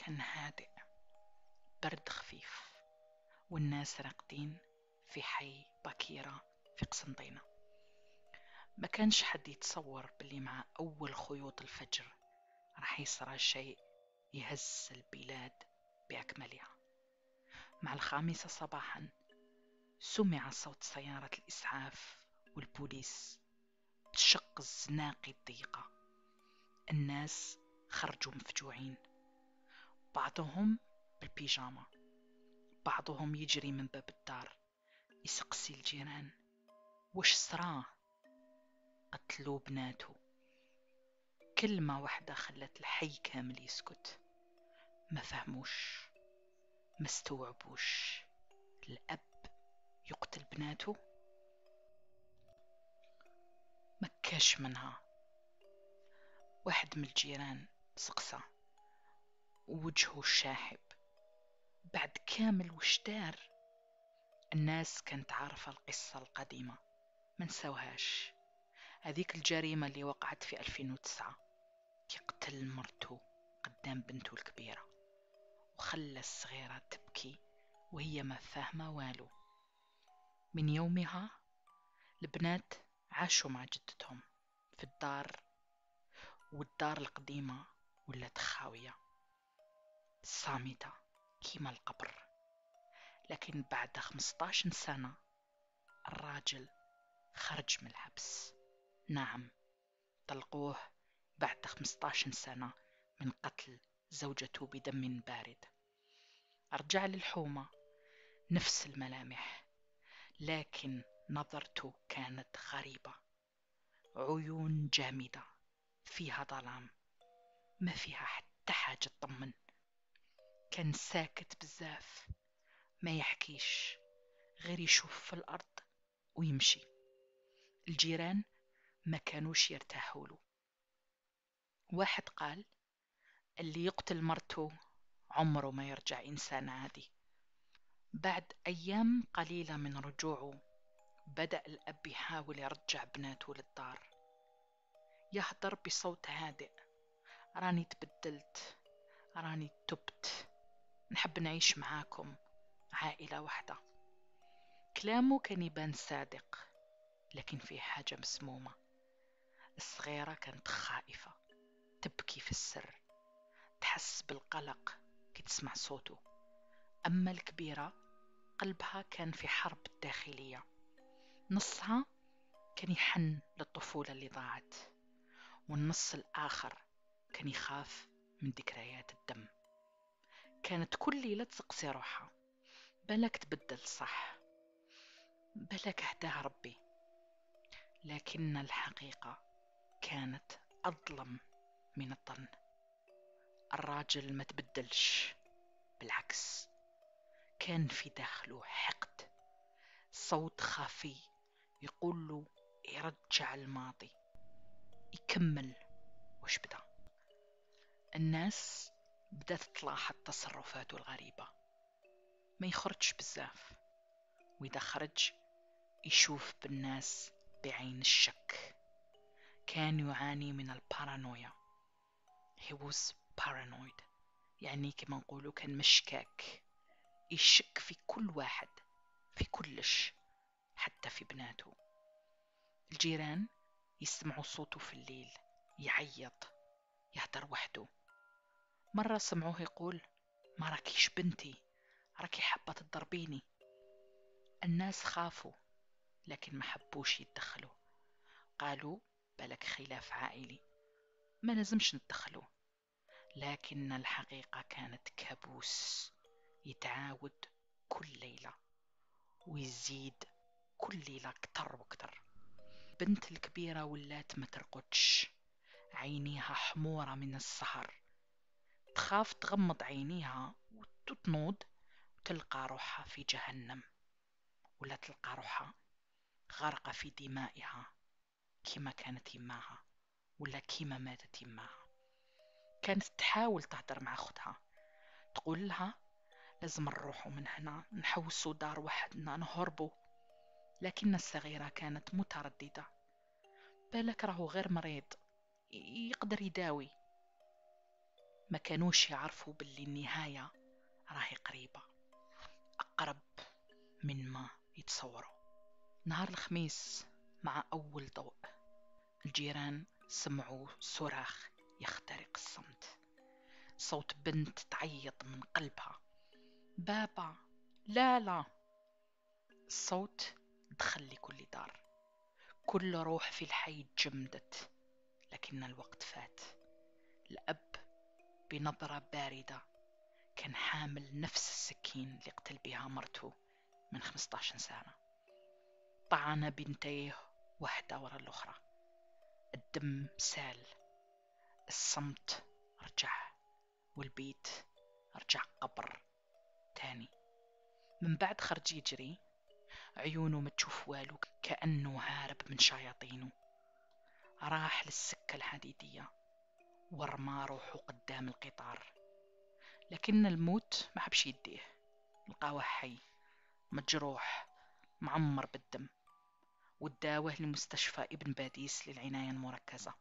كان هادئ، برد خفيف، والناس راقدين في حي باكيرة في قسنطينة. ما كانش حد يتصور باللي مع أول خيوط الفجر راح يصرى شيء يهز البلاد بأكملها. مع 5 صباحا سمع صوت سيارة الإسعاف والبوليس تشق الزناقي الضيقة. الناس خرجوا مفجوعين، بعضهم بالبيجامة، بعضهم يجري من باب الدار يسقسي الجيران وش صراه. قتلوا بناته. كلمة واحدة خلت الحي كامل يسكت. ما فهموش، ما استوعبوش. الأب يقتل بناته؟ مكاش منها. واحد من الجيران سقسى ووجهه شاحب. بعد كامل وش دار؟ الناس كانت عارفة القصة القديمة، ما نسوهاش. هذيك الجريمة اللي وقعت في 2009، يقتل مرته قدام بنته الكبيرة وخلى الصغيرة تبكي وهي ما فاهمة والو. من يومها البنات عاشوا مع جدتهم في الدار، والدار القديمة ولات خاوية صامتة كيما القبر. لكن بعد 15 سنة الراجل خرج من الحبس. نعم، طلقوه بعد 15 سنة من قتل زوجته بدم بارد. رجع للحومة، نفس الملامح، لكن نظرته كانت غريبة. عيون جامدة فيها ظلام، ما فيها حتى حاجة تطمن. كان ساكت بزاف، ما يحكيش، غير يشوف في الأرض ويمشي. الجيران ما كانوش يرتاحوا له. واحد قال اللي يقتل مرته عمره ما يرجع إنسان عادي. بعد أيام قليلة من رجوعه بدأ الأب يحاول يرجع بناته للدار، يهدر بصوت هادئ: راني تبدلت، راني تبت، نحب نعيش معاكم عائلة واحدة. كلامه كان يبان صادق، لكن فيه حاجة مسمومة. الصغيرة كانت خائفة، تبكي في السر، تحس بالقلق كي تسمع صوته. أما الكبيرة قلبها كان في حرب داخلية. نصها كان يحن للطفولة اللي ضاعت، والنص الآخر كان يخاف من ذكريات الدم. كانت كل ليلة تسقسي روحها: بلاك تبدل صح، بلاك اهداها ربي. لكن الحقيقة كانت أظلم من الظن. الراجل ما تبدلش، بالعكس، كان في داخله حقد. صوت خفي يقول له يرجع الماضي، يكمل وش بدا. الناس بدأت تلاحظ تصرفاته الغريبة. ما يخرج بزاف، وإذا خرج يشوف بالناس بعين الشك. كان يعاني من البارانويا. he was paranoid، يعني كما نقولوا كان مشكاك، يشك في كل واحد، في كلش، حتى في بناته. الجيران يسمعوا صوته في الليل يعيط، يهدر وحده. مرة سمعوه يقول: ما راكيش بنتي، راكي حابة تضربيني. الناس خافوا، لكن ما حبوش يتدخلوا. قالوا بالك خلاف عائلي، ما لازمش نتدخلوا. لكن الحقيقة كانت كابوس يتعاود كل ليلة، ويزيد كل ليلة أكتر وأكتر. بنت الكبيرة ولات ما ترقدش، عينيها حمورة من السهر، تخاف تغمض عينيها وتتنوض وتلقى روحها في جهنم، ولا تلقى روحها غارقة في دمائها كما كانت يماها، ولا كما ماتت يماها. كانت تحاول تهدر مع أختها، تقول لها لازم نروحوا من هنا، نحوسوا دار وحدنا، نهربوا. لكن الصغيرة كانت مترددة: بالك راهو غير مريض، يقدر يداوي. ما كانوش يعرفوا باللي النهاية راهي قريبة، أقرب من ما يتصوروا. نهار الخميس مع أول ضوء الجيران سمعوا صراخ يخترق الصمت، صوت بنت تعيط من قلبها: بابا، لا لا. الصوت دخل لكل دار، كل روح في الحي تجمدت، لكن الوقت فات. الأب بنظرة باردة كان حامل نفس السكين اللي قتل بها مرته من 15 سنة، طعن بنتيه واحدة ورا الأخرى. الدم سال، الصمت رجع، والبيت رجع قبر تاني. من بعد خرج يجري، عيونه ما تشوف والو، كأنه هارب من شياطينه. راح للسكة الحديدية ورمى روحه قدام القطار، لكن الموت ما حبش يديه. لقاه حي، مجروح، معمر بالدم، وداوه لمستشفى ابن باديس للعناية المركزة.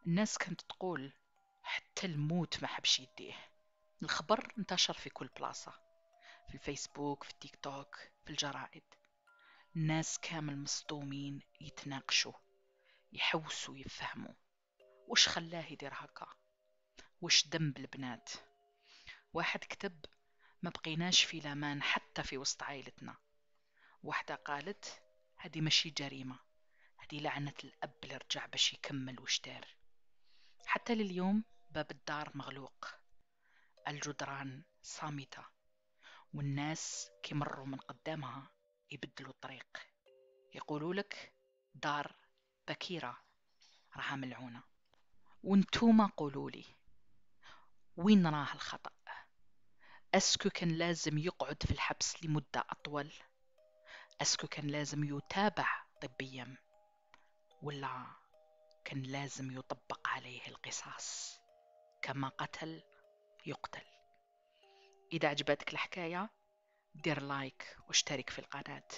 الناس كانت تقول حتى الموت ما حبش يديه. الخبر انتشر في كل بلاصة، في الفيسبوك، في التيك توك، في الجرائد. الناس كامل مصدومين، يتناقشوا، يحوسوا، يفهموا وش خلاه يدير هكا، وش ذنب البنات. واحد كتب: ما بقيناش في لامان حتى في وسط عائلتنا. واحدة قالت: هذه ماشي جريمة، هذه لعنة الأب اللي رجع باش يكمل وشتار. حتى لليوم باب الدار مغلوق، الجدران صامتة، والناس كيمروا من قدامها يبدلوا الطريق، يقولوا لك دار بكيرة راها ملعونة. وانتوما قولولي، وين راه الخطأ؟ أسكو كان لازم يقعد في الحبس لمدة أطول؟ أسكو كان لازم يتابع طبيا؟ ولا كان لازم يطبق عليه القصاص؟ كما قتل يقتل. إذا عجبتك الحكاية دير لايك واشترك في القناة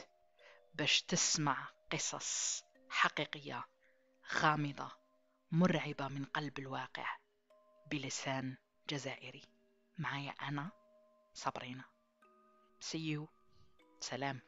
باش تسمع قصص حقيقية، غامضة، مرعبة من قلب الواقع، بلسان جزائري. معايا أنا صابرينا. See you. سلام.